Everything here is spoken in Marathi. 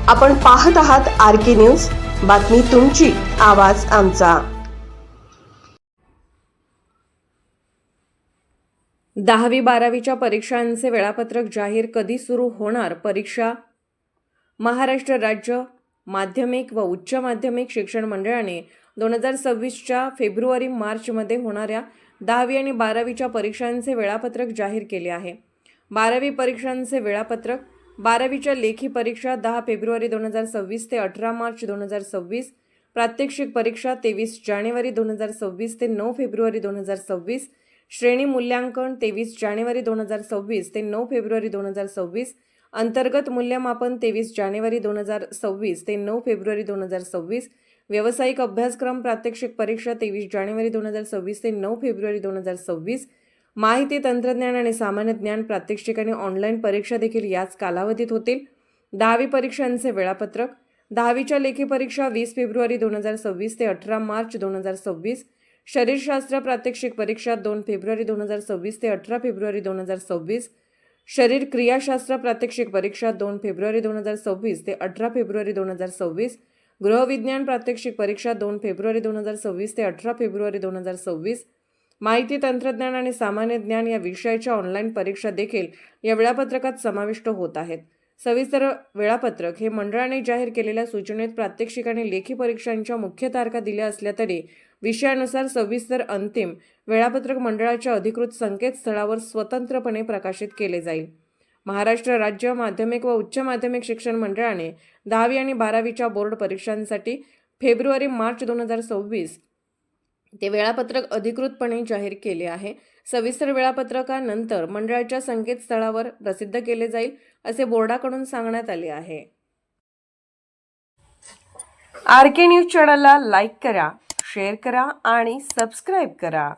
आपण पाहत आहात RK न्यूज, बातमी तुमची, आवाज आमचा। 10वी-12वीच्या परीक्षांचे वेळापत्रक जाहीर कधी सुरू होणार? परीक्षा महाराष्ट्र राज्य माध्यमिक व उच्च माध्यमिक शिक्षण मंडळाने 2026च्या फेब्रुवारी-मार्चमध्ये होणाऱ्या 10वी आणि 12वीच्या परीक्षांचे वेळापत्रक जाहीर केले आहे। 12वी परीक्षांचे वेळापत्रक: 12वीच्या लेखी परीक्षा 10 फेब्रुवारी 2026 ते 18 मार्च 2026, प्रात्यक्षिक परीक्षा 23 जानेवारी 2026 ते 9 फेब्रुवारी 2026, श्रेणी मूल्यांकन 23 जानेवारी 2026 ते 9 फेब्रुवारी 2026, अंतर्गत मूल्यमापन 23 जानेवारी 2026 ते 9 फेब्रुवारी 2026, व्यावसायिक अभ्यासक्रम प्रात्यक्षिक परीक्षा 23 जानेवारी 2026 ते 9 फेब्रुवारी 2026, माहिती तंत्रज्ञान आणि सामान्य ज्ञान प्रात्यक्षिक आणि ऑनलाईन परीक्षा देखील याच कालावधीत होतील। 10वी परीक्षांचे वेळापत्रक: 10वीच्या लेखी परीक्षा 20 फेब्रुवारी 2026 ते 18 मार्च 2026, शरीरशास्त्र प्रात्यक्षिक परीक्षा 2 फेब्रुवारी 2026 ते 18 फेब्रुवारी 2026, शरीर क्रियाशास्त्र प्रात्यक्षिक परीक्षा 2 फेब्रुवारी 2026 ते 18 फेब्रुवारी 2026, गृहविज्ञान प्रात्यक्षिक परीक्षा 2 फेब्रुवारी 2026 ते 18 फेब्रुवारी 2026, माहिती तंत्रज्ञान आणि सामान्य ज्ञान या विषयाच्या ऑनलाईन परीक्षा देखील या वेळापत्रकात समाविष्ट होत आहेत। सविस्तर वेळापत्रक हे मंडळाने जाहीर केलेल्या सूचनेत प्रात्यक्षिक आणि लेखी परीक्षांच्या मुख्य तारखा दिल्या असल्या तरी विषयानुसार सविस्तर अंतिम वेळापत्रक मंडळाच्या अधिकृत संकेतस्थळावर स्वतंत्रपणे प्रकाशित केले जाईल। महाराष्ट्र राज्य माध्यमिक व उच्च माध्यमिक शिक्षण मंडळाने 10वी आणि 12वीच्या बोर्ड परीक्षांसाठी फेब्रुवारी-मार्च 2026 ते वेळापत्रक अधिकृतपणे जाहीर केले आहे। सविस्तर वेळापत्रकानंतर मंडळाच्या संकेतस्थळावर प्रसिद्ध केले जाईल असे बोर्डाकडून सांगण्यात आले आहे। RK न्यूज चॅनलला लाईक करा, शेअर करा आणि सबस्क्राईब करा।